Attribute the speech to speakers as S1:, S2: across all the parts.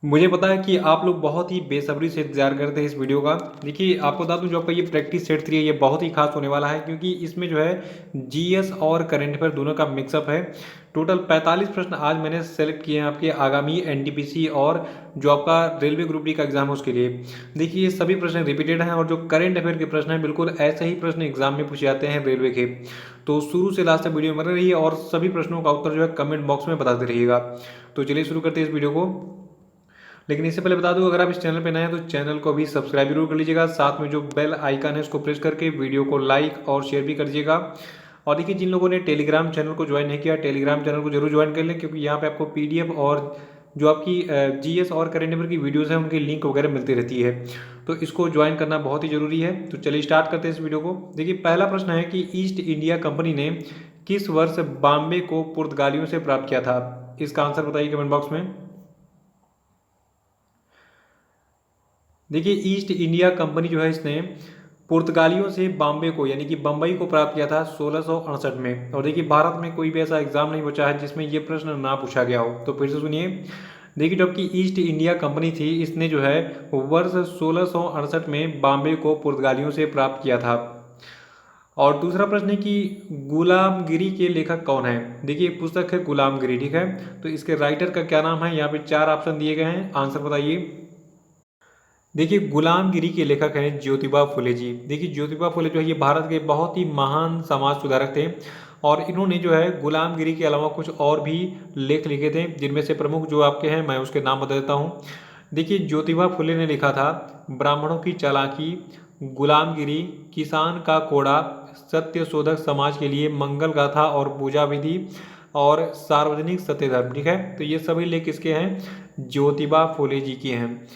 S1: मुझे पता है कि आप लोग बहुत ही बेसब्री से इंतज़ार करते हैं इस वीडियो का। देखिए, आपको बता दूं जो आपका ये प्रैक्टिस सेट 3 है, ये बहुत ही खास होने वाला है क्योंकि इसमें जो है जीएस और करंट अफेयर दोनों का मिक्सअप है। टोटल 45 प्रश्न आज मैंने सेलेक्ट किए हैं आपके आगामी एनटीपीसी और जो आपका रेलवे ग्रुप डी का एग्जाम है उसके लिए। देखिए, ये सभी प्रश्न रिपीटेड हैं और जो करंट अफेयर के प्रश्न हैं बिल्कुल ऐसे ही प्रश्न एग्जाम में पूछे जाते हैं रेलवे के। तो शुरू से लास्ट तक वीडियो में बने रहिए और सभी प्रश्नों का उत्तर जो है कमेंट बॉक्स में बताते रहिएगा। तो चलिए शुरू करते हैं इस वीडियो को। लेकिन इससे पहले बता दूं, अगर आप इस चैनल पर नए हैं तो चैनल को भी सब्सक्राइब जरूर कर लीजिएगा। साथ में जो बेल आइकन है उसको प्रेस करके वीडियो को लाइक और शेयर भी कर दीजिएगा। और देखिए, जिन लोगों ने टेलीग्राम चैनल को ज्वाइन नहीं किया, टेलीग्राम चैनल को जरूर ज्वाइन कर लें क्योंकि यहाँ पे आपको पीडीएफ और जो आपकी जीएस और करंट अफेयर की वीडियोस हैं उनकी लिंक वगैरह मिलती रहती है। तो इसको ज्वाइन करना बहुत ही जरूरी है। तो चलिए स्टार्ट करते हैं इस वीडियो को। देखिए, पहला प्रश्न है कि ईस्ट इंडिया कंपनी ने किस वर्ष बॉम्बे को पुर्तगालियों से प्राप्त किया था? इसका आंसर बताइए कमेंट बॉक्स में। देखिए, ईस्ट इंडिया कंपनी जो है इसने पुर्तगालियों से बॉम्बे को यानी कि बम्बई को प्राप्त किया था 1668 में। और देखिए, भारत में कोई भी ऐसा एग्जाम नहीं बचा है जिसमें ये प्रश्न ना पूछा गया हो। तो फिर से सुनिए। देखिए, जब कि ईस्ट इंडिया कंपनी थी, इसने जो है वर्ष 1668 में बॉम्बे को पुर्तगालियों से प्राप्त किया था। और दूसरा प्रश्न है कि गुलामगिरी के लेखक कौन है? देखिए, पुस्तक है गुलामगिरी, ठीक है। तो इसके राइटर का क्या नाम है? यहाँ पे 4 ऑप्शन दिए गए हैं, आंसर बताइए। देखिए, गुलामगिरी के लेखक हैं ज्योतिबा फुले जी। देखिए, ज्योतिबा फुले जो है ये भारत के बहुत ही महान समाज सुधारक थे और इन्होंने जो है गुलामगिरी के अलावा कुछ और भी लेख लिखे थे, जिनमें से प्रमुख जो आपके हैं मैं उसके नाम बता देता हूँ। देखिए, ज्योतिबा फुले ने लिखा था ब्राह्मणों की चालाकी, गुलामगिरी, किसान का कोड़ा, सत्य शोधक समाज के लिए, मंगल गाथा और पूजा विधि और सार्वजनिक सत्यधर्म, ठीक है। तो ये सभी लेख किसके हैं? ज्योतिबा फुले जी के हैं।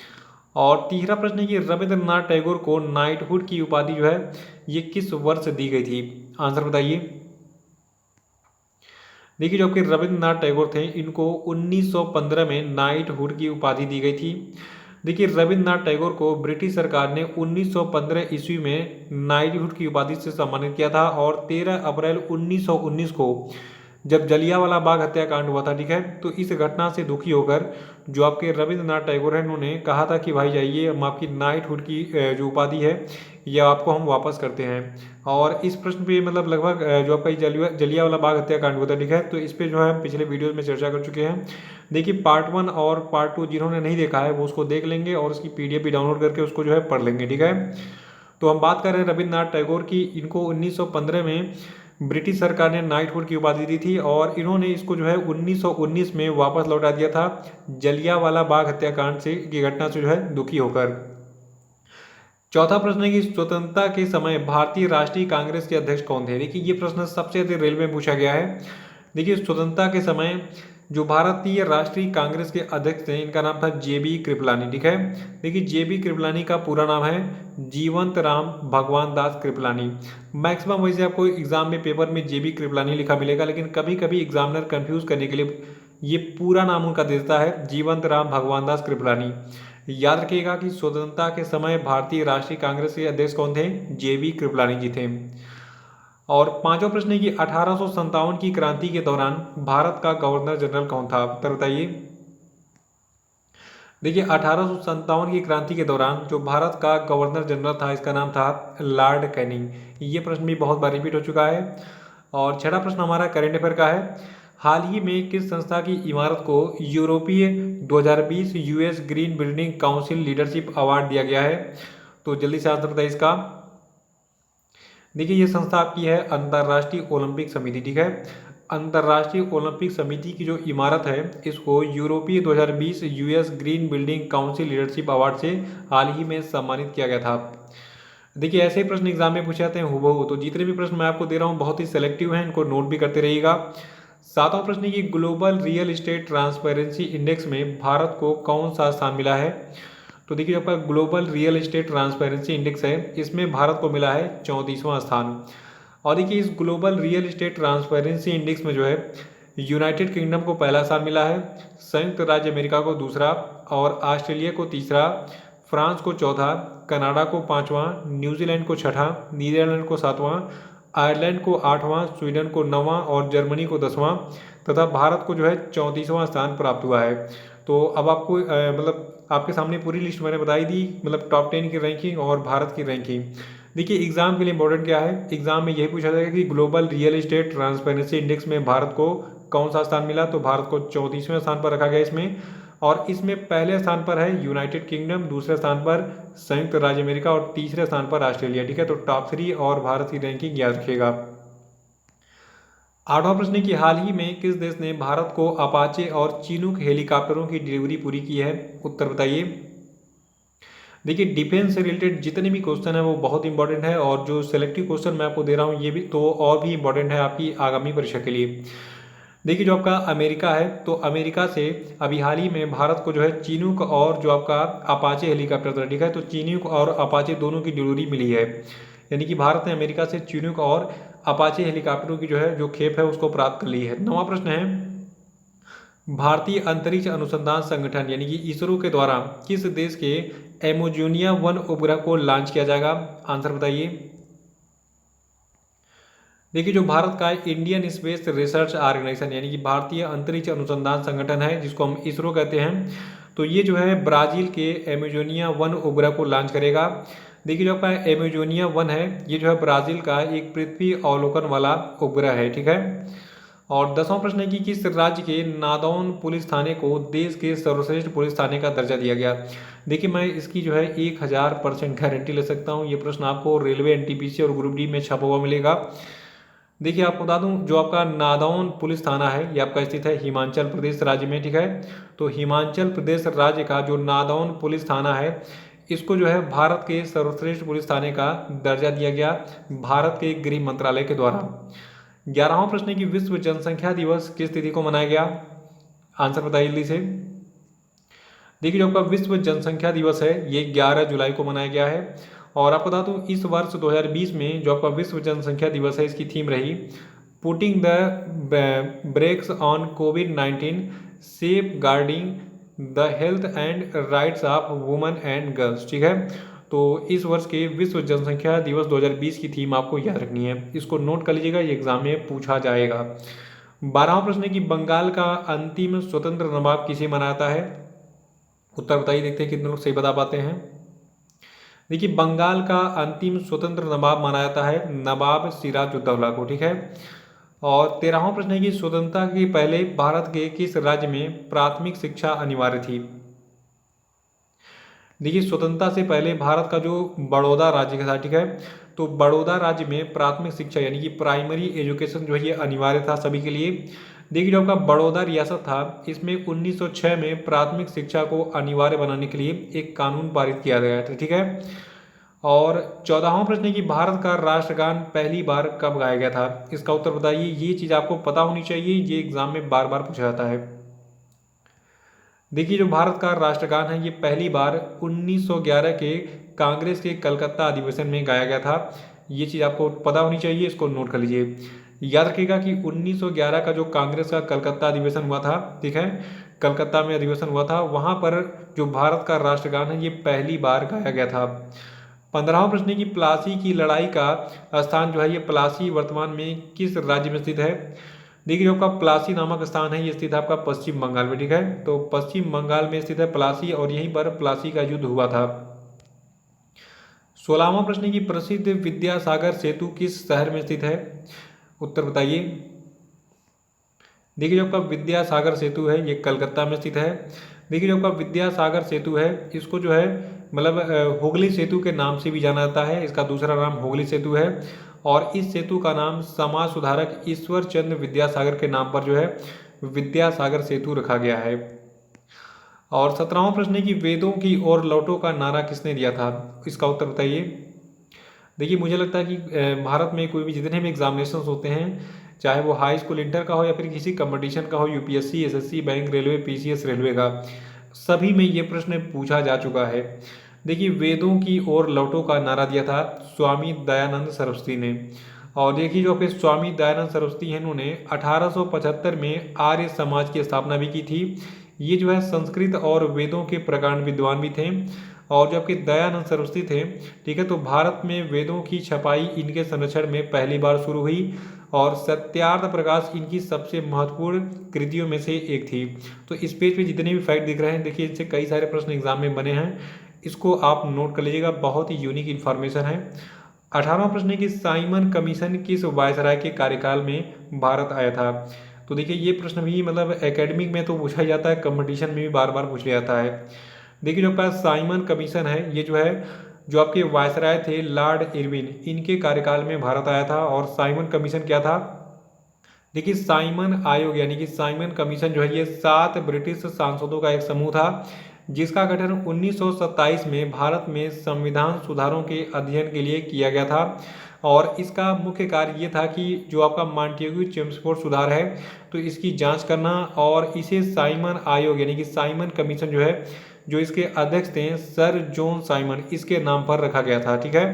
S1: और तीसरा प्रश्न है कि रविंद्रनाथ टैगोर को नाइटहुड की उपाधि जो है ये किस वर्ष दी गई थी? आंसर बताइए। देखिए, जो कि रविंद्रनाथ टैगोर थे इनको 1915 में नाइटहुड की उपाधि दी गई थी। देखिए, रविंद्रनाथ टैगोर को ब्रिटिश सरकार ने 1915 ईस्वी में नाइटहुड की उपाधि से सम्मानित किया था और 13 अप्रैल 1919 को जब जलियांवाला बाग हत्याकांड हुआ था, ठीक है, तो इस घटना से दुखी होकर जो आपके रविंद्रनाथ टैगोर हैं उन्होंने कहा था कि भाई जाइए, हम आपकी नाइटहुड की जो उपाधि है ये आपको हम वापस करते हैं। और इस प्रश्न पे मतलब लगभग जो आपका जलियांवाला बाग हत्याकांड हुआ था, ठीक है, तो इस पे जो है हम पिछले वीडियोस में चर्चा कर चुके हैं। देखिए, पार्ट 1 और पार्ट 2 जिन्होंने नहीं देखा है वो उसको देख लेंगे और उसकी पीडीएफ भी डाउनलोड करके उसको जो है पढ़ लेंगे, ठीक है। तो हम बात कर रहे हैं रविंद्रनाथ टैगोर की। इनको 1915 में ब्रिटिश सरकार ने नाइटहुड की उपाधि दी थी और इन्होंने इसको जो है 1919 में वापस लौटा दिया था जलियांवाला बाग हत्याकांड से की घटना से जो है दुखी होकर। चौथा प्रश्न है कि स्वतंत्रता के समय भारतीय राष्ट्रीय कांग्रेस के अध्यक्ष कौन थे? देखिए, ये प्रश्न सबसे अधिक रेलवे में पूछा गया है। देखिए, स्वतंत्रता के समय जो भारतीय राष्ट्रीय कांग्रेस के अध्यक्ष थे इनका नाम था जेबी कृपलानी, ठीक है। देखिए, जेबी कृपलानी का पूरा नाम है जीवंत राम भगवान दास कृपलानी। मैक्सिमम वैसे आपको एग्जाम में पेपर में जेबी कृपलानी लिखा मिलेगा, लेकिन कभी कभी एग्जामिनर कंफ्यूज करने के लिए ये पूरा नाम उनका देता है जीवंत राम भगवान दास कृपलानी। याद रखिएगा कि स्वतंत्रता के समय भारतीय राष्ट्रीय कांग्रेस के अध्यक्ष कौन थे? जेबी कृपलानी जी थे। और पांचवा प्रश्न है कि 1857 की क्रांति के दौरान भारत का गवर्नर जनरल कौन था? उत्तर बताइए। देखिए, 1857 की क्रांति के दौरान जो भारत का गवर्नर जनरल था इसका नाम था लॉर्ड कैनिंग। ये प्रश्न भी बहुत बार रिपीट हो चुका है। और छठा प्रश्न हमारा करेंट अफेयर का है। हाल ही में किस संस्था की इमारत को यूरोपीय 2020 US green building council leadership award दिया गया है? तो जल्दी से आंसर बताइए इसका। देखिए, ये संस्था आपकी है अंतर्राष्ट्रीय ओलंपिक समिति, ठीक है। अंतर्राष्ट्रीय ओलंपिक समिति की जो इमारत है इसको यूरोपीय 2020 US green building council leadership award से हाल ही में सम्मानित किया गया था। देखिए, ऐसे ही प्रश्न एग्जाम में पूछे जाते हैं हूबहू। तो जितने भी प्रश्न मैं आपको दे रहा हूँ बहुत ही सेलेक्टिव हैं, इनको नोट भी करते रहिएगा। सातवां प्रश्न है कि global real estate transparency index में भारत को कौन सा स्थान मिला है? तो देखिए, आपका global real estate transparency index है इसमें भारत को मिला है 34वां स्थान। और देखिए, इस global real estate transparency index में जो है यूनाइटेड किंगडम को पहला स्थान मिला है, संयुक्त राज्य अमेरिका को दूसरा और ऑस्ट्रेलिया को तीसरा, फ्रांस को चौथा, कनाडा को पाँचवां, न्यूजीलैंड को छठा, नीदरलैंड को सातवां, आयरलैंड को आठवां, स्वीडन को नौवां और जर्मनी को 10वां तथा भारत को जो है 34वां स्थान प्राप्त हुआ है। तो अब आपको मतलब आपके सामने पूरी लिस्ट मैंने बताई दी, मतलब टॉप 10 की रैंकिंग और भारत की रैंकिंग। देखिए एग्जाम के लिए इंपॉर्टेंट क्या है, एग्जाम में यही पूछा जाएगा कि global real estate transparency index में भारत को कौन सा स्थान मिला, तो भारत को 34वें स्थान पर रखा गया इसमें। और इसमें पहले स्थान पर है यूनाइटेड किंगडम, दूसरे स्थान पर संयुक्त राज्य अमेरिका और तीसरे स्थान पर ऑस्ट्रेलिया। ठीक है, तो टॉप 3 और भारत की रैंकिंग याद रखिएगा। 8वां प्रश्न है कि हाल ही में किस देश ने भारत को अपाचे और चिनूक हेलीकॉप्टरों की डिलीवरी पूरी की है, उत्तर बताइए। देखिए डिफेंस से रिलेटेड जितने भी क्वेश्चन है वो बहुत इंपॉर्टेंट है, और जो सेलेक्टिव क्वेश्चन मैं आपको दे रहा हूँ ये भी तो और भी इंपॉर्टेंट है आपकी आगामी परीक्षा के लिए। देखिए जो आपका अमेरिका है, तो अमेरिका से अभी हाल ही में भारत को जो है चिनूक और जो आपका अपाचे हेलीकॉप्टर था, ठीक है, तो चिनूक और अपाचे दोनों की डिलीवरी मिली है। यानी कि भारत ने अमेरिका से चिनूक और अपाचे हेलीकॉप्टरों की जो है जो खेप है उसको प्राप्त कर ली है। 9वां प्रश्न है भारतीय अंतरिक्ष अनुसंधान संगठन यानी कि इसरो के द्वारा किस देश के एमोजोनिया 1 उपग्रह को लॉन्च किया जाएगा, आंसर बताइए। देखिए जो भारत का इंडियन स्पेस रिसर्च ऑर्गेनाइजेशन यानी कि भारतीय अंतरिक्ष अनुसंधान संगठन है जिसको हम इसरो कहते हैं, तो ये जो है ब्राजील के एमेजोनिया 1 उपग्रह को लॉन्च करेगा। देखिए जो आपका एमेजोनिया 1 है ये जो है ब्राजील का एक पृथ्वी अवलोकन वाला उपग्रह है, ठीक है। और 10वां प्रश्न है कि किस राज्य के नादौन पुलिस थाने को देश के सर्वश्रेष्ठ पुलिस थाने का दर्जा दिया गया। देखिए मैं इसकी जो है 1000% गारंटी ले सकता हूँ, ये प्रश्न आपको रेलवे एनटीपीसी और ग्रुप डी में छपा हुआ मिलेगा। देखिए आपको बता दूं जो आपका नादौन पुलिस थाना है ये आपका स्थित है हिमाचल प्रदेश राज्य में, ठीक है। तो हिमाचल प्रदेश राज्य का जो नादौन पुलिस थाना है इसको जो है भारत के सर्वश्रेष्ठ पुलिस थाने का दर्जा दिया गया भारत के गृह मंत्रालय के द्वारा। 11वां प्रश्न है कि विश्व जनसंख्या दिवस किस तिथि को मनाया गया, आंसर बताइए जल्दी से। देखिए जो आपका विश्व जनसंख्या दिवस है ये 11 जुलाई को मनाया गया है। और आपको बता दूं इस वर्ष 2020 में जो आपका विश्व जनसंख्या दिवस है इसकी थीम रही पुटिंग द ब्रेक्स ऑन कोविड-19 safeguarding the health and rights of women and girls, ठीक है। तो इस वर्ष के विश्व जनसंख्या दिवस 2020 की थीम आपको याद रखनी है, इसको नोट कर लीजिएगा, ये एग्जाम में पूछा जाएगा। 12वां प्रश्न है कि बंगाल का अंतिम स्वतंत्र नवाब किसे मनाता है, उत्तर बताइए, देखते हैं कितने लोग सही बता पाते हैं। देखिए बंगाल का अंतिम स्वतंत्र नवाब माना जाता है नवाब सिराजुद्दौला को, ठीक है। और 13वां प्रश्न है कि स्वतंत्रता के पहले भारत के किस राज्य में प्राथमिक शिक्षा अनिवार्य थी। देखिए स्वतंत्रता से पहले भारत का जो बड़ौदा राज्य का था, ठीक है, तो बड़ौदा राज्य में प्राथमिक शिक्षा यानी कि प्राइमरी एजुकेशन जो है ये अनिवार्य था सभी के लिए। देखिए जो आपका बड़ौदा रियासत था इसमें 1906 में प्राथमिक शिक्षा को अनिवार्य बनाने के लिए एक कानून पारित किया गया था, ठीक है। और 14वां प्रश्न है कि भारत का राष्ट्रगान पहली बार कब गाया गया था, इसका उत्तर बताइए। ये चीज़ आपको पता होनी चाहिए, ये एग्जाम में बार बार पूछा जाता है। देखिए जो भारत का राष्ट्रगान है ये पहली बार 1911 के कांग्रेस के कलकत्ता अधिवेशन में गाया गया था, ये चीज़ आपको पता होनी चाहिए, इसको नोट कर लीजिए। याद रखिएगा कि 1911 का जो कांग्रेस का कलकत्ता अधिवेशन हुआ था, ठीक है, कलकत्ता में अधिवेशन हुआ था, वहाँ पर जो भारत का राष्ट्रगान है ये पहली बार गाया गया था। 15वां प्रश्न है कि प्लासी की लड़ाई का स्थान जो है ये प्लासी वर्तमान में किस राज्य में स्थित है। देखिए जो आपका प्लासी नामक स्थान है ये स्थित है आपका पश्चिम बंगाल में, ठीक है, तो पश्चिम बंगाल में स्थित है प्लासी और यहीं पर प्लासी का युद्ध हुआ था। 16वां प्रश्न है कि प्रसिद्ध विद्यासागर सेतु किस शहर में स्थित है, उत्तर बताइए। देखिए जो आपका विद्यासागर सेतु है ये कलकत्ता में स्थित है। देखिए जो आपका विद्यासागर सेतु है इसको जो है मतलब हुगली सेतु के नाम से भी जाना जाता है, इसका दूसरा नाम हुगली सेतु है। और इस सेतु का नाम समाज सुधारक ईश्वर चंद्र विद्यासागर के नाम पर जो है विद्यासागर सेतु रखा गया है। और 17वां प्रश्न है कि वेदों की ओर लौटो का नारा किसने दिया था, इसका उत्तर बताइए। देखिए मुझे लगता है कि भारत में कोई भी जितने भी एग्जामिनेशन होते हैं चाहे वो हाई स्कूल इंटर का हो या फिर किसी कंपटीशन का हो, UPSC, SSC, bank, railway, PCS railway का, सभी में ये प्रश्न पूछा जा चुका है। देखिए वेदों की ओर लौटो का नारा दिया था स्वामी दयानंद सरस्वती ने। और देखिए जो आपके स्वामी दयानंद सरस्वती हैं इन्होंने 1875 में आर्य समाज की स्थापना भी की थी। ये जो है संस्कृत और वेदों के प्रकांड विद्वान भी थे। और जो आपके दयानंद सरस्वती थे, ठीक है, तो भारत में वेदों की छपाई इनके संरक्षण में पहली बार शुरू हुई। और सत्यार्थ प्रकाश इनकी सबसे महत्वपूर्ण कृतियों में से एक थी। तो इस पेज पे जितने भी फैक्ट दिख रहे हैं, देखिए इनसे कई सारे प्रश्न एग्जाम में बने हैं, इसको आप नोट कर लीजिएगा, बहुत ही यूनिक इन्फॉर्मेशन है। 18वां प्रश्न है कि साइमन कमीशन किस वायसराय के कार्यकाल में भारत आया था। तो देखिए ये प्रश्न भी मतलब एकेडमिक में तो पूछा जाता है, कंपटीशन में भी बार बार पूछ लिया जाता है। देखिए जो आपका साइमन कमीशन है, ये जो है जो आपके वायसराय थे लॉर्ड इरविन, इनके कार्यकाल में भारत आया था। और साइमन कमीशन क्या था, देखिए साइमन आयोग यानी कि साइमन कमीशन जो है ये 7 ब्रिटिश सांसदों का एक समूह था, जिसका गठन 1927 में भारत में संविधान सुधारों के अध्ययन के लिए किया गया था। और इसका मुख्य कार्य ये था कि जो आपका मॉन्टेग्यू चेम्सफोर्ड सुधार है, तो इसकी जांच करना, और इसे साइमन आयोग यानी कि साइमन कमीशन जो है, जो इसके अध्यक्ष थे सर जॉन साइमन, इसके नाम पर रखा गया था। ठीक है,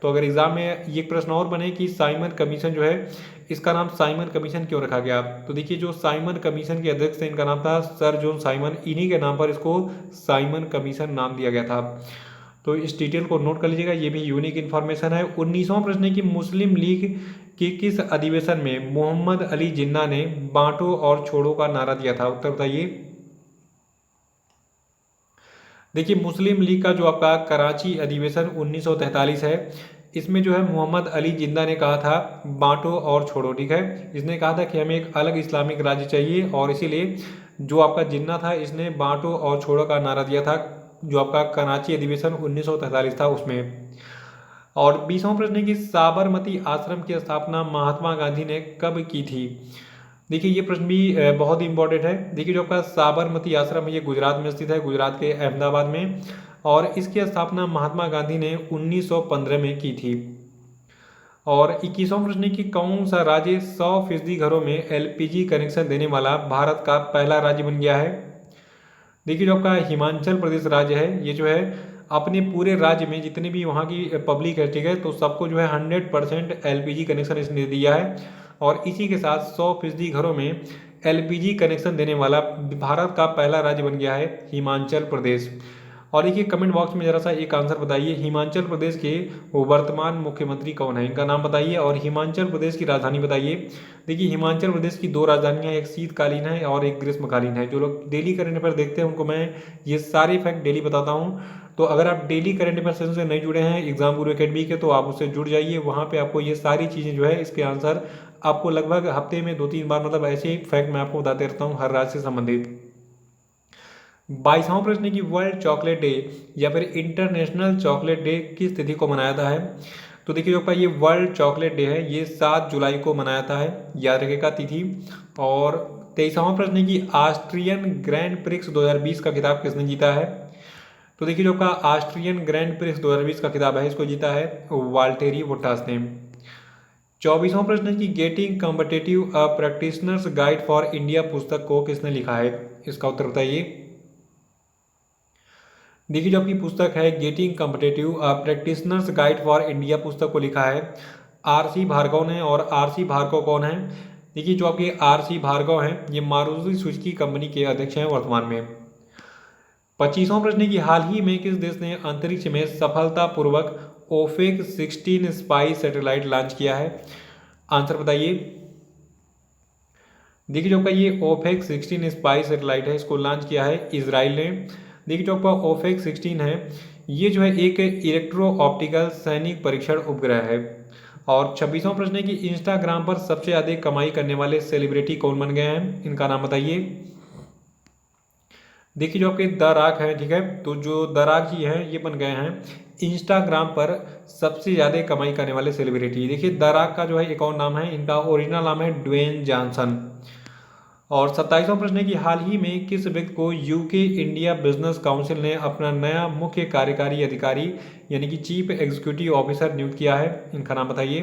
S1: तो अगर एग्जाम में ये प्रश्न और बने कि साइमन कमीशन जो है इसका नाम साइमन कमीशन क्यों रखा गया, तो देखिए जो साइमन कमीशन के अध्यक्ष थे इनका नाम था सर जॉन साइमन, इन्हीं के नाम पर इसको साइमन कमीशन नाम दिया गया था। तो इस डिटेल को नोट कर लीजिएगा, ये भी यूनिक इन्फॉर्मेशन है। 19वां प्रश्न है कि मुस्लिम लीग के किस अधिवेशन में मोहम्मद अली जिन्ना ने बांटो और छोड़ो का नारा दिया था। उत्तर बताइए। देखिए मुस्लिम लीग का जो आपका कराची अधिवेशन 1943 है, इसमें जो है मोहम्मद अली जिन्ना ने कहा था बांटो और छोड़ो। ठीक है, इसने कहा था कि हमें एक अलग इस्लामिक राज्य चाहिए, और इसीलिए जो आपका जिन्ना था इसने बांटो और छोड़ो का नारा दिया था, जो आपका कराची अधिवेशन 1943 था उसमें। और 20वां प्रश्न है कि साबरमती आश्रम की स्थापना महात्मा गांधी ने कब की थी। देखिए ये प्रश्न भी बहुत इंपॉर्टेंट है। देखिए जो आपका साबरमती आश्रम है ये गुजरात में स्थित है, गुजरात के अहमदाबाद में, और इसकी स्थापना महात्मा गांधी ने 1915 में की थी। और 21वां प्रश्न है कि कौन सा राज्य 100% घरों में एलपीजी कनेक्शन देने वाला भारत का पहला राज्य बन गया है। देखिए जो आपका हिमाचल प्रदेश राज्य है, ये जो है अपने पूरे राज्य में जितने भी वहाँ की पब्लिक है, ठीक है, तो सबको जो है 100% एलपीजी कनेक्शन इसने दिया है। और इसी के साथ 100% घरों में एलपीजी कनेक्शन देने वाला भारत का पहला राज्य बन गया है हिमाचल प्रदेश। और देखिए कमेंट बॉक्स में जरा सा एक आंसर बताइए, हिमाचल प्रदेश के वर्तमान मुख्यमंत्री कौन है, इनका नाम बताइए, और हिमाचल प्रदेश की राजधानी बताइए। देखिए हिमाचल प्रदेश की 2 राजधानियां, एक शीतकालीन है और एक ग्रीष्मकालीन है। जो लोग डेली करंट अफेयर देखते हैं उनको मैं ये सारे फैक्ट डेली बताता हूँ। तो अगर आप डेली करंट अफेयर सेशन से नहीं जुड़े हैं एग्जाम गुरु एकेडमी के, तो आप उससे जुड़ जाइए, वहाँ पे आपको ये सारी चीज़ें जो है इसके आंसर आपको लगभग हफ्ते में 2-3 बार मतलब ऐसे ही फैक्ट मैं आपको बताते रहता हूँ हर राज्य से संबंधित। 22वां प्रश्न है कि वर्ल्ड चॉकलेट डे या फिर इंटरनेशनल चॉकलेट डे किस तिथि को मनाया जाता है। तो देखिए जो आपका ये वर्ल्ड चॉकलेट डे है ये 7 जुलाई को मनाया जाता है, याद रखिएगा तिथि। और 23वां प्रश्न है कि ऑस्ट्रियन ग्रैंड प्रिक्स 2020 का खिताब किसने जीता है। तो देखिए जो आपका ऑस्ट्रियन ग्रैंड प्रिक्स 2020 का खिताब है इसको जीता है वाल्टेरी बोटास ने। 24वां प्रश्न है कि getting competitive a practitioners guide for India पुस्तक को किसने लिखा है, इसका उत्तर बताइए। देखिए जो आपकी पुस्तक है getting competitive a practitioners guide for India पुस्तक को लिखा है आरसी भार्गव ने। और आरसी भार्गव कौन है, देखिए जो आपके आरसी भार्गव हैं ये मारुति सुजुकी कंपनी के अध्यक्ष हैं वर्तमान में। 25वां प्रश्न है कि हाल ही में किस देश ने अंतरिक्ष में सफलतापूर्वक ओफेक 16 स्पाई सैटेलाइट लॉन्च किया है, आंसर बताइए। देखिए जो आपका ये ओफेक 16 स्पाई सैटेलाइट है इसको लॉन्च किया है इजराइल ने। देखिए जो आपका ओफेक 16 है ये जो है एक इलेक्ट्रो ऑप्टिकल सैनिक परीक्षण उपग्रह है। और 26वां प्रश्न है कि इंस्टाग्राम पर सबसे अधिक कमाई करने वाले सेलिब्रिटी कौन बन गए हैं, इनका नाम बताइए। देखिए जो आपके द रॉक है, ठीक है, तो जो द रॉक जी हैं ये बन गए हैं इंस्टाग्राम पर सबसे ज़्यादा कमाई करने वाले सेलिब्रिटी। देखिए द रॉक का जो है एक और नाम है, इनका ओरिजिनल नाम है ड्वेन जॉनसन। और 27वां प्रश्न है कि हाल ही में किस व्यक्ति को यूके इंडिया बिजनेस काउंसिल ने अपना नया मुख्य कार्यकारी अधिकारी यानी कि चीफ एग्जीक्यूटिव ऑफिसर नियुक्त किया है, इनका नाम बताइए।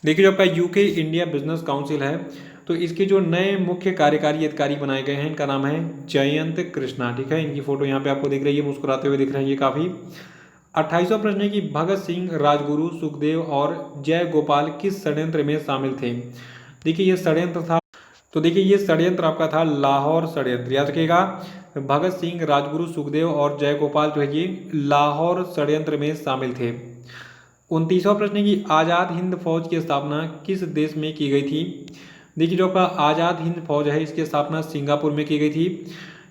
S1: देखिए जो आपका यूके इंडिया बिजनेस काउंसिल है तो इसके जो नए मुख्य कार्यकारी अधिकारी बनाए गए हैं इनका नाम है जयंत कृष्णा। ठीक है, इनकी फोटो यहाँ पे आपको दिख रही है, मुस्कुराते हुए दिख रहे हैं ये काफ़ी। 28वां प्रश्न है कि भगत सिंह, राजगुरु, सुखदेव और जय गोपाल किस षड्यंत्र में शामिल थे। देखिए ये षड्यंत्र था, तो देखिए ये षड्यंत्र आपका था लाहौर षड्यंत्र, याद रखिएगा। भगत सिंह, राजगुरु, सुखदेव और जय गोपाल जो है ये लाहौर षड्यंत्र में शामिल थे। 29वां प्रश्न है कि आज़ाद हिंद फौज की स्थापना किस देश में की गई थी। देखिए जो आपका आज़ाद हिंद फौज है इसकी स्थापना सिंगापुर में की गई थी।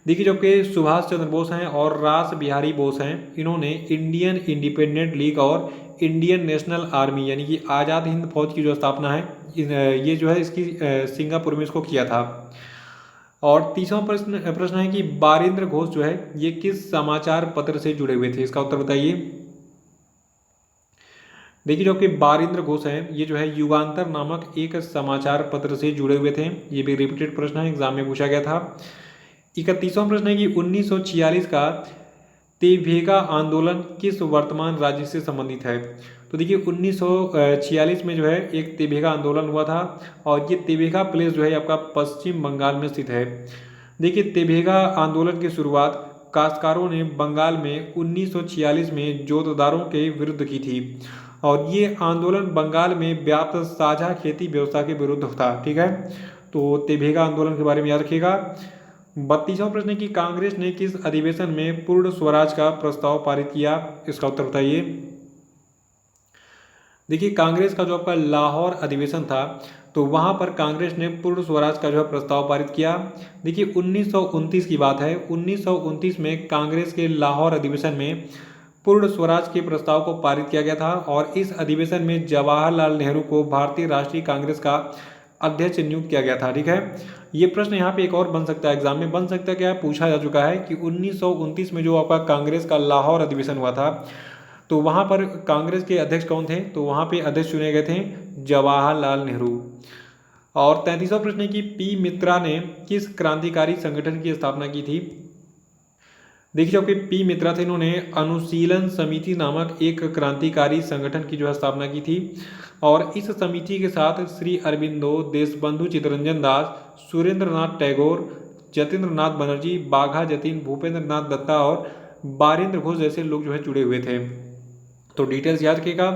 S1: देखिए जो आपके सुभाष चंद्र बोस हैं और रास बिहारी बोस हैं, इन्होंने इंडियन इंडिपेंडेंट लीग और इंडियन नेशनल आर्मी यानी कि आज़ाद हिंद फौज की जो स्थापना है ये जो है इसकी सिंगापुर में इसको किया था। और 30वां प्रश्न प्रश्न है कि बारिंद्र घोष जो है ये किस समाचार पत्र से जुड़े हुए थे, इसका उत्तर बताइए। देखिए जो आपके बारिंद्र घोष हैं ये जो है युगांतर नामक एक समाचार पत्र से जुड़े हुए थे। ये भी रिपीटेड प्रश्न है, एग्जाम में पूछा गया था। 31वां प्रश्न है कि 1946 का तेभेगा आंदोलन किस वर्तमान राज्य से संबंधित है। तो देखिए 1946 में जो है एक तेभेगा आंदोलन हुआ था और ये तेभेगा प्लेस जो है आपका पश्चिम बंगाल में स्थित है। देखिए तेभेगा आंदोलन की शुरुआत काश्तकारों ने बंगाल में 1946 में जोतदारों के विरुद्ध की थी और ये आंदोलन बंगाल में व्याप्त साझा खेती व्यवस्था के विरुद्ध था। ठीक है, तो तेभेगा आंदोलन के बारे में याद रखिएगा। 32वां प्रश्न है कि कांग्रेस ने किस अधिवेशन में पूर्ण स्वराज का प्रस्ताव पारित किया, इसका उत्तर बताइए। देखिए कांग्रेस का जो आपका लाहौर अधिवेशन था तो वहां पर कांग्रेस ने पूर्ण स्वराज का जो है प्रस्ताव पारित किया। देखिए 1929 की बात है, 1929 में कांग्रेस के लाहौर अधिवेशन में पूर्ण स्वराज के प्रस्ताव को पारित किया गया था और इस अधिवेशन में जवाहरलाल नेहरू को भारतीय राष्ट्रीय कांग्रेस का अध्यक्ष नियुक्त किया गया था। ठीक है, ये प्रश्न यहाँ पे एक और बन सकता है, एग्जाम में बन सकता है, क्या पूछा जा चुका है कि 1929 में जो आपका कांग्रेस का लाहौर अधिवेशन हुआ था तो वहाँ पर कांग्रेस के अध्यक्ष कौन थे, तो वहाँ पे अध्यक्ष चुने गए थे जवाहरलाल नेहरू। और 33वां प्रश्न है कि पी मित्रा ने किस क्रांतिकारी संगठन की स्थापना की थी। देखिए जो कि पी मित्रा थे इन्होंने अनुशीलन समिति नामक एक क्रांतिकारी संगठन की जो है स्थापना की थी और इस समिति के साथ श्री अरबिंदो, देशबंधु चित्तरंजन दास, सुरेंद्र नाथ टैगोर, जतेंद्र नाथ बनर्जी, बाघा जतीन, भूपेंद्र नाथ दत्ता और बारिंद्र घोष जैसे लोग जो है जुड़े हुए थे। तो डिटेल्स याद रखिएगा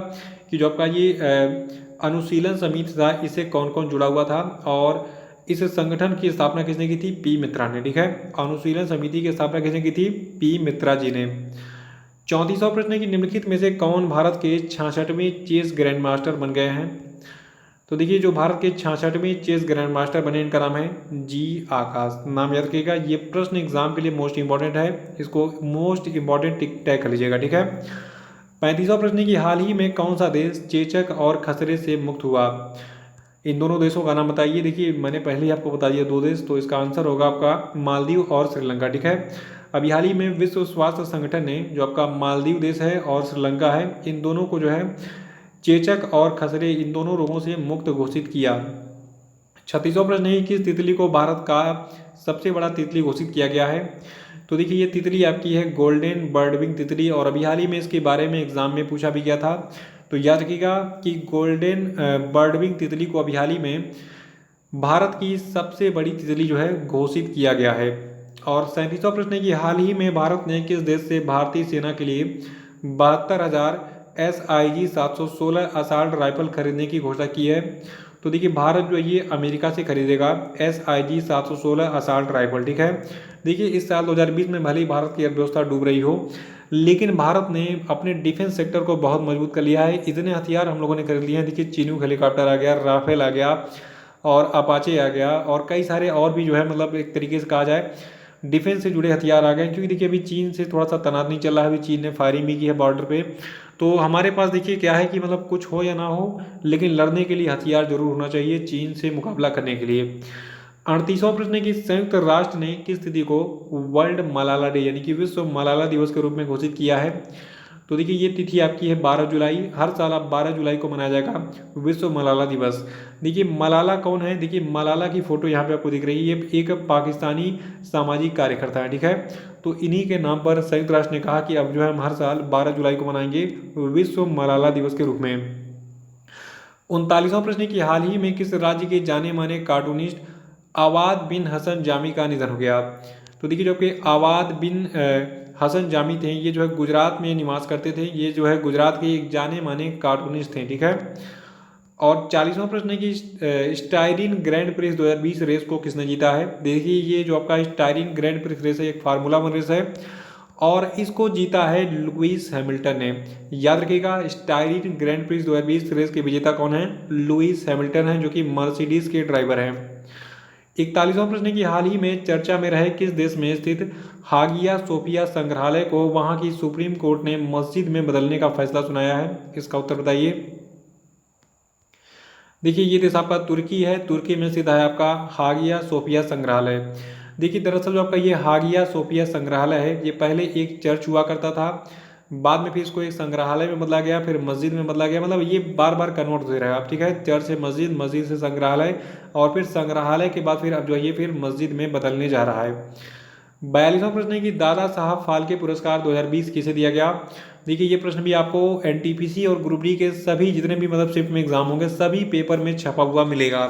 S1: कि जो आपका ये अनुशीलन समिति था इससे कौन कौन जुड़ा हुआ था और इस संगठन की स्थापना किसने की थी, पी मित्रा ने। ठीक है, अनुशीलन समिति की स्थापना किसने की थी, पी मित्रा जी ने। 34वां प्रश्न है कि निम्नलिखित में से कौन भारत के 66वें चेस ग्रैंड मास्टर बन गए हैं। तो देखिए जो भारत के 66वें चेस ग्रैंड मास्टर बने इनका नाम है जी आकाश। नाम याद रखिएगा, ये प्रश्न एग्जाम के लिए मोस्ट इंपॉर्टेंट है, इसको मोस्ट इंपॉर्टेंट टैग कर लीजिएगा। ठीक है, 35वां प्रश्न है कि हाल ही में कौन सा देश चेचक और खसरे से मुक्त हुआ। इन दोनों देशों का नाम बताइए। देखिए मैंने पहले ही आपको बता दिया दो देश, तो इसका आंसर होगा आपका मालदीव और श्रीलंका। ठीक है, अभी हाल ही में विश्व स्वास्थ्य संगठन ने जो आपका मालदीव देश है और श्रीलंका है इन दोनों को जो है चेचक और खसरे इन दोनों रोगों से मुक्त घोषित किया। 36वां प्रश्न है किस तितली को भारत का सबसे बड़ा तितली घोषित किया गया है। तो देखिए ये तितली आपकी है गोल्डन बर्डविंग तितली और अभी हाल ही में इसके बारे में एग्जाम में पूछा भी गया था। तो याद रखिएगा कि गोल्डन बर्डविंग तितली को अभी हाल ही में भारत की सबसे बड़ी तितली जो है घोषित किया गया है। और 37वां प्रश्न है कि हाल ही में भारत ने किस देश से भारतीय सेना के लिए 72,000 SIG 716 असॉल्ट राइफल खरीदने की घोषणा की है। तो देखिए भारत जो है ये अमेरिका से खरीदेगा SIG 716 असॉल्ट राइफल। ठीक है, देखिए इस साल 2020 में भले ही भारत की अर्थव्यवस्था डूब रही हो लेकिन भारत ने अपने डिफेंस सेक्टर को बहुत मजबूत कर लिया है। इतने हथियार हम लोगों ने खरीद लिए हैं। देखिए चिनूक हेलीकॉप्टर आ गया, राफेल आ गया और अपाचे आ गया और कई सारे और भी जो है मतलब एक तरीके से कहा जाए डिफेंस से जुड़े हथियार आ गए। क्योंकि देखिए अभी चीन से थोड़ा सा तनाव नहीं चल रहा है, अभी चीन ने फायरिंग भी की है बॉर्डर पे। तो हमारे पास देखिए क्या है कि मतलब कुछ हो या ना हो लेकिन लड़ने के लिए हथियार जरूर होना चाहिए चीन से मुकाबला करने के लिए। 38वां प्रश्न है कि संयुक्त राष्ट्र ने किस तिथि को वर्ल्ड मलाला डे यानी कि विश्व मलाला दिवस के रूप में घोषित किया है। तो देखिए ये तिथि आपकी है 12 जुलाई। हर साल आप 12 जुलाई को मनाया जाएगा विश्व मलाला दिवस। देखिए मलाला कौन है, देखिए मलाला की फोटो यहाँ पे आपको दिख रही है, ये एक पाकिस्तानी सामाजिक कार्यकर्ता है। ठीक है, तो इन्हीं के नाम पर संयुक्त राष्ट्र ने कहा कि अब जो है हम हर साल 12 जुलाई को मनाएंगे विश्व मलाला दिवस के रूप में। 39वां प्रश्न है कि हाल ही में किस राज्य के जाने माने कार्टूनिस्ट आवाद बिन हसन जामी का निधन हो गया। तो देखिए जो कि आवाद बिन हसन जामी थे ये जो है गुजरात में निवास करते थे। ये जो है गुजरात के एक जाने माने कार्टूनिस्ट थे। ठीक है, और 40वां प्रश्न है कि स्टाइरिन ग्रैंड प्रिक्स 2020 रेस को किसने जीता है। देखिए ये जो आपका स्टाइरिन ग्रैंड प्रिक्स रेस है एक फार्मूला 1 रेस है और इसको जीता है लुइस हैमिल्टन ने। याद रखिएगा, स्टाइरिन ग्रैंड प्रिक्स 2020 रेस के विजेता कौन है? लुइस हैमिल्टन है, जो कि मर्सिडीज के ड्राइवर हैं। 41वां प्रश्न है कि हाल ही में चर्चा में रहे किस देश में स्थित हागिया सोफिया संग्रहालय को वहां की सुप्रीम कोर्ट ने मस्जिद में बदलने का फैसला सुनाया है? इसका उत्तर बताइए। देखिए, ये देश आपका तुर्की है। तुर्की में स्थित है आपका हागिया सोफिया संग्रहालय। देखिए, दरअसल जो आपका ये हागिया सोफिया संग्रहालय है, ये पहले एक चर्च हुआ करता था, बाद में फिर इसको एक संग्रहालय में बदला गया, फिर मस्जिद में बदला गया। मतलब ये बार बार कन्वर्ट होते रहा। आप ठीक है, चर्च से मस्जिद, मस्जिद से संग्रहालय, और फिर संग्रहालय के बाद फिर अब जो है ये फिर मस्जिद में बदलने जा रहा है। 42वां प्रश्न है कि दादा साहब फाल्के पुरस्कार 2020 किसे दिया गया? देखिए, ये प्रश्न भी आपको एनटीपीसी और ग्रुप डी के सभी जितने भी मतलब शिफ्ट में एग्जाम होंगे सभी पेपर में छपा हुआ मिलेगा।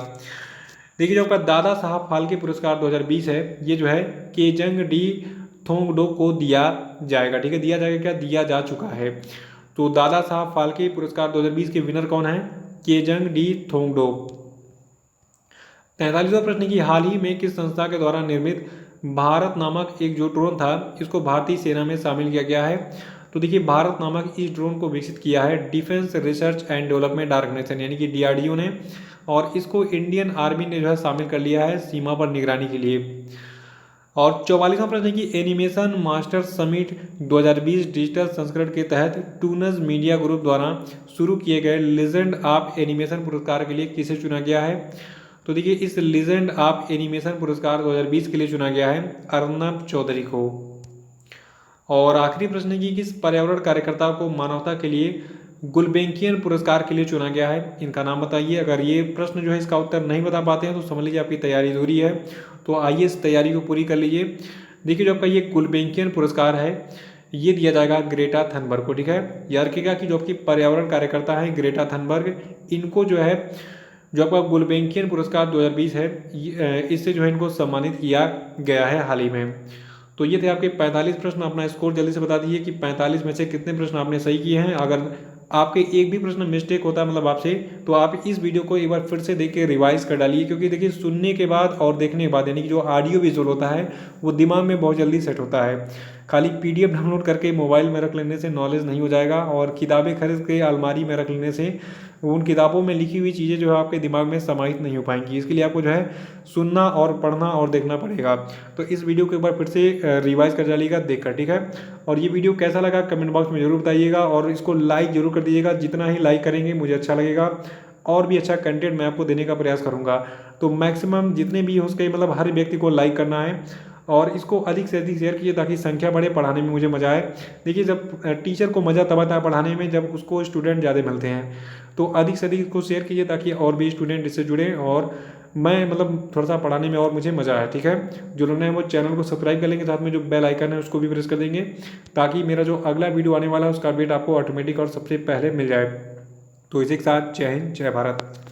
S1: देखिए, जो आपका दादा साहब फाल्के पुरस्कार 2020 है, ये जो है केजंग डी थोंगडो को दिया जाएगा। ठीक है, दिया जाएगा क्या? दिया जा चुका है। तो दादा साहब फाल्के पुरस्कार 2020 के विनर कौन है? केजंग डी थोंगडो। 43वां प्रश्न की हाल ही में किस संस्था के द्वारा निर्मित भारत नामक एक जो ड्रोन था, इसको भारतीय सेना में शामिल किया गया है? तो देखिए, भारत नामक इस ड्रोन को विकसित किया है defence research and development organisation यानी कि डीआरडीओ ने, और इसको इंडियन आर्मी ने जो है शामिल कर लिया है सीमा पर निगरानी के लिए। और 44वां प्रश्न है कि एनिमेशन मास्टर समिट 2020 डिजिटल संस्करण के तहत टूनज मीडिया ग्रुप द्वारा शुरू किए गए लीजेंड ऑफ एनिमेशन पुरस्कार के लिए किसे चुना गया है? तो देखिए, इस लीजेंड ऑफ एनिमेशन पुरस्कार 2020 के लिए चुना गया है अर्नब चौधरी को। और आखिरी प्रश्न है कि किस पर्यावरण कार्यकर्ता को मानवता के लिए गुलबेंकियन पुरस्कार के लिए चुना गया है? इनका नाम बताइए। अगर ये प्रश्न जो है इसका उत्तर नहीं बता पाते हैं तो समझ लीजिए आपकी तैयारी अधूरी है। तो आइए इस तैयारी को पूरी कर लीजिए। देखिए, जो आपका ये गुलबेंकियन पुरस्कार है, ये दिया जाएगा ग्रेटा थनबर्ग को। ठीक है, याद रखिएगा कि जो आपकी पर्यावरण कार्यकर्ता है ग्रेटा थनबर्ग, इनको जो है जो आपका गुलबेंकियन पुरस्कार 2020 है, इससे जो है इनको सम्मानित किया गया है हाल ही में। तो ये थे आपके 45 प्रश्न। अपना स्कोर जल्दी से बता दीजिए कि 45 में से कितने प्रश्न आपने सही किए हैं। अगर आपके एक भी प्रश्न मिस्टेक होता है मतलब आपसे, तो आप इस वीडियो को एक बार फिर से देख के रिवाइज कर डालिए, क्योंकि देखिए, सुनने के बाद और देखने के बाद यानी कि जो ऑडियो विजुअल होता है वो दिमाग में बहुत जल्दी सेट होता है। खाली पीडीएफ डाउनलोड करके मोबाइल में रख लेने से नॉलेज नहीं हो जाएगा, और किताबें खरीद के अलमारी में रख लेने से उन किताबों में लिखी हुई चीज़ें जो है आपके दिमाग में समाहित नहीं हो पाएंगी। इसके लिए आपको जो है सुनना और पढ़ना और देखना पड़ेगा। तो इस वीडियो को एक बार फिर से रिवाइज कर डालिएगा देखकर। ठीक है, और ये वीडियो कैसा लगा कमेंट बॉक्स में जरूर बताइएगा, और इसको लाइक जरूर कर दीजिएगा। जितना ही लाइक करेंगे मुझे अच्छा लगेगा, और भी अच्छा कंटेंट मैं आपको देने का प्रयास करूँगा। तो मैक्सिमम जितने भी हो सके मतलब हर व्यक्ति को लाइक करना है, और इसको अधिक से अधिक शेयर कीजिए ताकि संख्या बढ़े, पढ़ाने में मुझे मज़ा आए। देखिए, जब टीचर को मज़ा तब आता है पढ़ाने में जब उसको स्टूडेंट ज़्यादा मिलते हैं। तो अधिक से अधिक इसको शेयर कीजिए ताकि और भी स्टूडेंट इससे जुड़ें, और मैं मतलब थोड़ा सा पढ़ाने में और मुझे मज़ा आए। ठीक है, जो लोग हैं वो चैनल को सब्सक्राइब कर लेंगे, साथ में जो बेल आइकन है उसको भी प्रेस कर देंगे, ताकि मेरा जो अगला वीडियो आने वाला है उसका अपडेट आपको ऑटोमेटिक और सबसे पहले मिल जाए। तो इसी के साथ जय हिंद, जय भारत।